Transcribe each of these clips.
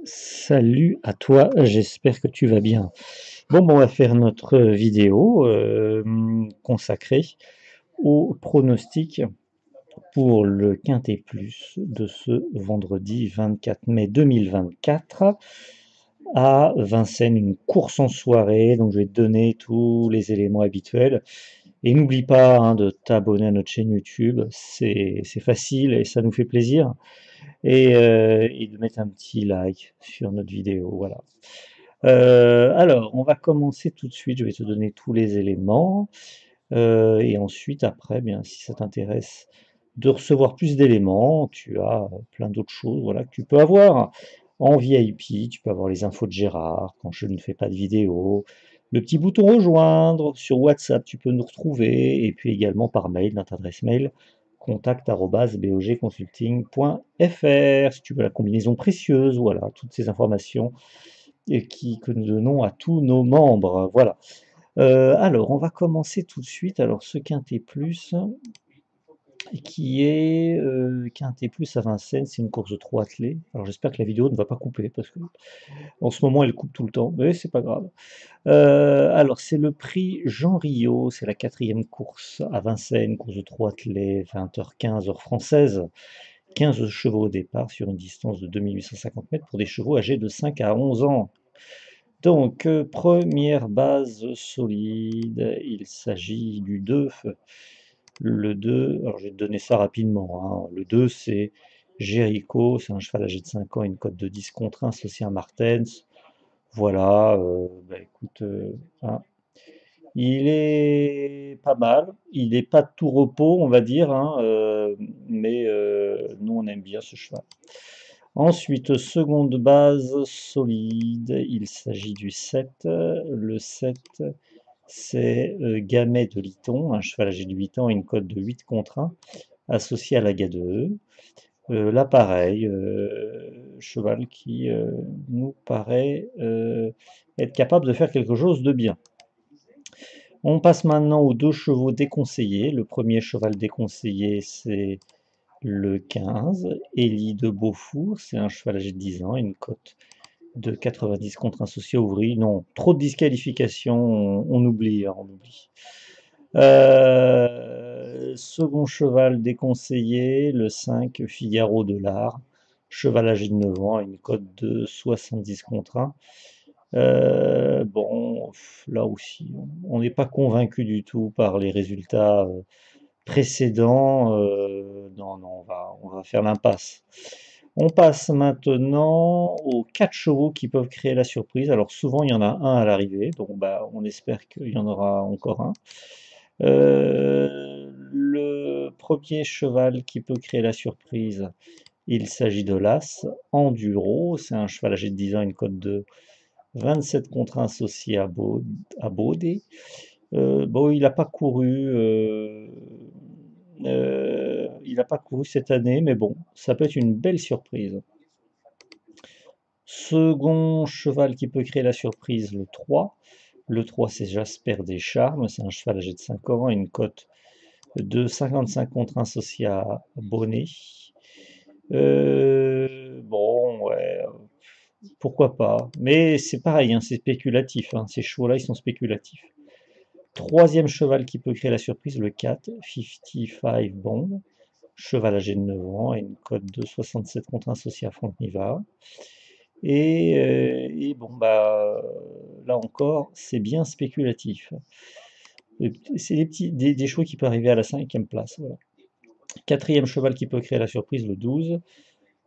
Salut à toi, j'espère que tu vas bien. On va faire notre vidéo consacrée au pronostic pour le Quintet Plus de ce vendredi 24 mai 2024 à Vincennes, une course en soirée. Donc je vais te donner tous les éléments habituels. Et n'oublie pas de t'abonner à notre chaîne YouTube, c'est facile et ça nous fait plaisir. Et de mettre un petit like sur notre vidéo, voilà. Alors, on va commencer tout de suite, je vais te donner tous les éléments, et ensuite, après, bien, si ça t'intéresse de recevoir plus d'éléments, tu as plein d'autres choses, voilà, que tu peux avoir en VIP, tu peux avoir les infos de Gérard quand je ne fais pas de vidéo, le petit bouton rejoindre, sur WhatsApp, tu peux nous retrouver, et puis également par mail, notre adresse mail, contact@bogconsulting.fr, si tu veux la combinaison précieuse, voilà, toutes ces informations que nous donnons à tous nos membres. Voilà. Alors, on va commencer tout de suite. Alors, ce Quintet Plus, qui est Quintet Plus à Vincennes, c'est une course de 3 attelés. Alors, j'espère que la vidéo ne va pas couper, parce que en ce moment, elle coupe tout le temps, mais c'est pas grave. Alors, c'est le prix Jean Rio, c'est la quatrième course à Vincennes, course de 3 attelés, 20h15 heure française. 15 chevaux au départ sur une distance de 2850 mètres pour des chevaux âgés de 5 à 11 ans. Donc, première base solide, il s'agit du 2. Le 2, alors je vais te donner ça rapidement, hein. Le 2, c'est Jericho, c'est un cheval âgé de 5 ans, une cote de 10 contre 1, associé à Martens. Voilà, écoute, hein, il est pas mal, il n'est pas de tout repos, on va dire, hein, mais nous on aime bien ce cheval. Ensuite, seconde base solide, il s'agit du 7. Le 7, c'est Gamet de Liton, un cheval âgé de 8 ans, une cote de 8 contre 1, associé à la GA2. Là, pareil, cheval qui nous paraît être capable de faire quelque chose de bien. On passe maintenant aux deux chevaux déconseillés. Le premier cheval déconseillé, c'est le 15, Élie de Beaufour. C'est un cheval âgé de 10 ans, une cote de 90 contre un associé ouvrier. Non, trop de disqualifications, on oublie, hein, on oublie. Second cheval déconseillé, le 5, Figaro de l'Art. Cheval âgé de 9 ans, une cote de 70 contre 1. Bon, là aussi, on n'est pas convaincu du tout par les résultats précédents. Non, non, on va faire l'impasse. On passe maintenant aux 4 chevaux qui peuvent créer la surprise. Alors souvent, il y en a un à l'arrivée, donc on espère qu'il y en aura encore un. Le premier cheval qui peut créer la surprise, il s'agit de l'As Enduro. C'est un cheval âgé de 10 ans, une cote de 27 contre 1 associé à Baudé. Bon, il n'a pas couru cette année, mais bon, ça peut être une belle surprise. Second cheval qui peut créer la surprise, le 3. Le 3, c'est Jasper Descharmes, c'est un cheval âgé de 5 ans, une cote de 55 contre 1 associé à Bonnet. Bon, ouais, pourquoi pas. Mais c'est pareil, hein, c'est spéculatif, hein. Ces chevaux-là, ils sont spéculatifs. Troisième cheval qui peut créer la surprise, le 4, 55 Bond. Cheval âgé de 9 ans et une cote de 67 contre 1 associé à Franck Niva. Et bon, là encore, c'est bien spéculatif. C'est des chevaux qui peuvent arriver à la cinquième place. Voilà. Quatrième cheval qui peut créer la surprise, le 12.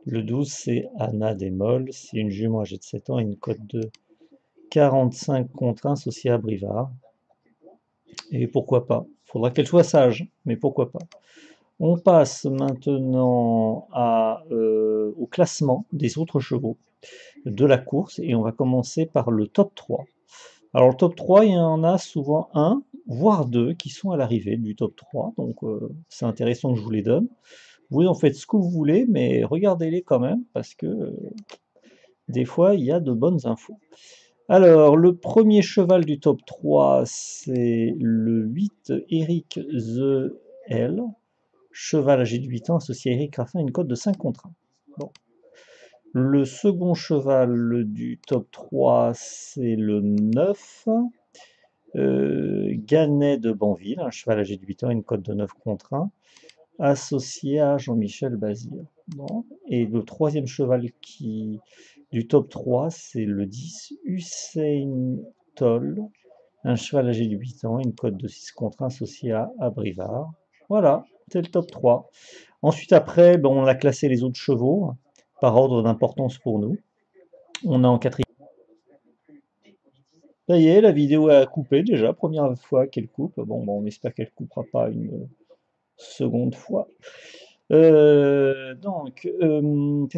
Le 12, c'est Anna Desmolles. C'est une jument âgée de 7 ans et une cote de 45 contre 1 associée à Brivard. Et pourquoi pas? Il faudra qu'elle soit sage, mais pourquoi pas? On passe maintenant au classement des autres chevaux de la course et on va commencer par le top 3. Alors le top 3, il y en a souvent un, voire deux, qui sont à l'arrivée du top 3, donc c'est intéressant que je vous les donne. Vous en faites ce que vous voulez, mais regardez-les quand même, parce que des fois, il y a de bonnes infos. Alors, le premier cheval du top 3, c'est le 8, Eric The L. Cheval âgé de 8 ans, associé à Eric Raffin, une cote de 5 contre 1. Bon. Le second cheval du top 3, c'est le 9. Gannet de Banville, un cheval âgé de 8 ans, une cote de 9 contre 1, associé à Jean-Michel Bazir. Bon. Et le troisième cheval du top 3, c'est le 10, Hussein Toll, un cheval âgé de 8 ans, une cote de 6 contre 1 associé à Brivard. Voilà, c'est le top 3. Ensuite, après, ben, on a classé les autres chevaux par ordre d'importance pour nous. On a en quatrième. Ça y est, la vidéo a coupé déjà, première fois qu'elle coupe. Bon, ben, on espère qu'elle ne coupera pas une seconde fois. Qu'est-ce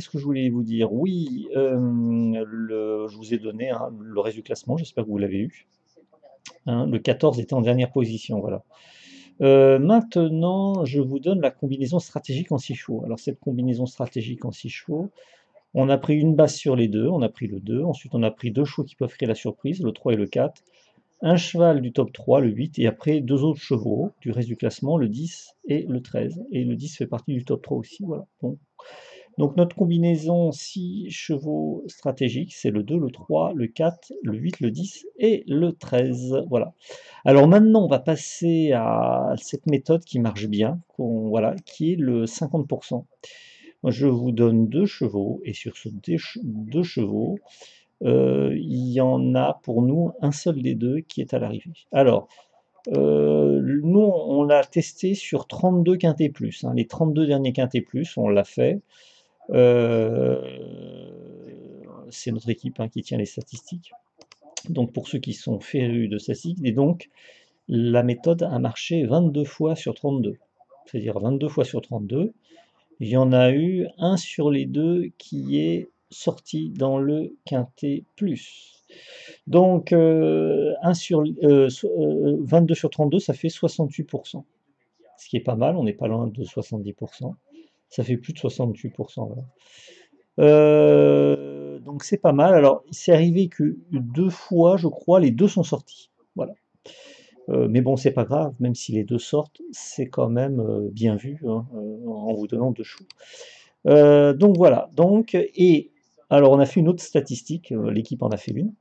que je voulais vous dire? Oui, je vous ai donné hein, le reste du classement, j'espère que vous l'avez eu. Hein, le 14 était en dernière position, voilà. Maintenant, je vous donne la combinaison stratégique en 6 chevaux. Alors cette combinaison stratégique en 6 chevaux, on a pris une base sur les deux, on a pris le 2, ensuite on a pris deux chevaux qui peuvent créer la surprise, le 3 et le 4, un cheval du top 3, le 8, et après deux autres chevaux du reste du classement, le 10 et le 13. Et le 10 fait partie du top 3 aussi, voilà. Donc notre combinaison 6 chevaux stratégiques, c'est le 2, le 3, le 4, le 8, le 10 et le 13. Voilà. Alors maintenant, on va passer à cette méthode qui marche bien, voilà, qui est le 50%. Je vous donne deux chevaux, et sur ces deux chevaux, il y en a pour nous un seul des deux qui est à l'arrivée. Alors, nous, on l'a testé sur 32 quintés plus. Hein, les 32 derniers quintés plus, on l'a fait. C'est notre équipe hein, qui tient les statistiques. Donc pour ceux qui sont férus de statistiques, et donc la méthode a marché 22 fois sur 32. C'est-à-dire 22 fois sur 32, il y en a eu un sur les deux qui est sorti dans le quintet plus. Donc 22 sur 32, ça fait 68%. Ce qui est pas mal, on n'est pas loin de 70%. Ça fait plus de 68%. Voilà. Donc c'est pas mal. Alors, c'est arrivé que deux fois, je crois, les deux sont sortis. Voilà. Mais bon, c'est pas grave, même si les deux sortent, c'est quand même bien vu hein, en vous donnant deux chevaux. Donc voilà. Et alors, on a fait une autre statistique, l'équipe en a fait une.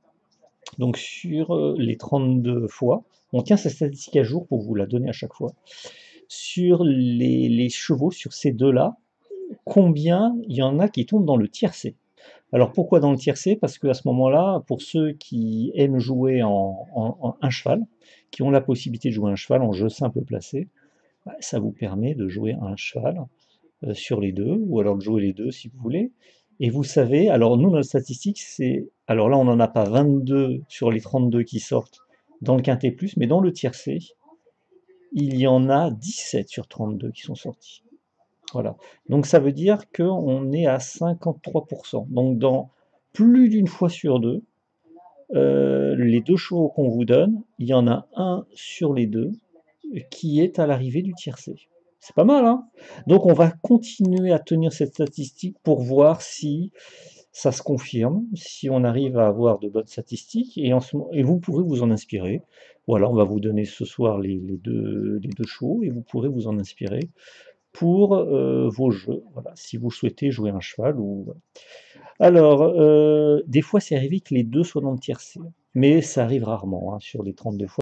Donc sur les 32 fois, on tient cette statistique à jour pour vous la donner à chaque fois. Sur les chevaux, sur ces deux-là, combien il y en a qui tombent dans le tiercé? Alors pourquoi dans le tiercé? Parce qu'à ce moment-là, pour ceux qui aiment jouer en un cheval, qui ont la possibilité de jouer un cheval en jeu simple placé, bah, ça vous permet de jouer un cheval sur les deux, ou alors de jouer les deux si vous voulez. Et vous savez, alors nous, notre statistique, c'est, alors là, on n'en a pas 22 sur les 32 qui sortent dans le quintet plus, mais dans le tiercé, il y en a 17 sur 32 qui sont sortis. Voilà. Donc ça veut dire qu'on est à 53%. Donc dans plus d'une fois sur deux, les deux chevaux qu'on vous donne, il y en a un sur les deux qui est à l'arrivée du tiercé. C'est pas mal, hein? Donc on va continuer à tenir cette statistique pour voir si ça se confirme, si on arrive à avoir de bonnes statistiques, et vous pourrez vous en inspirer. Voilà, on va vous donner ce soir les deux chevaux, et vous pourrez vous en inspirer pour vos jeux, voilà, si vous souhaitez jouer un cheval. Alors, des fois c'est arrivé que les deux soient dans le tiercé, mais ça arrive rarement, hein, sur les 32 fois.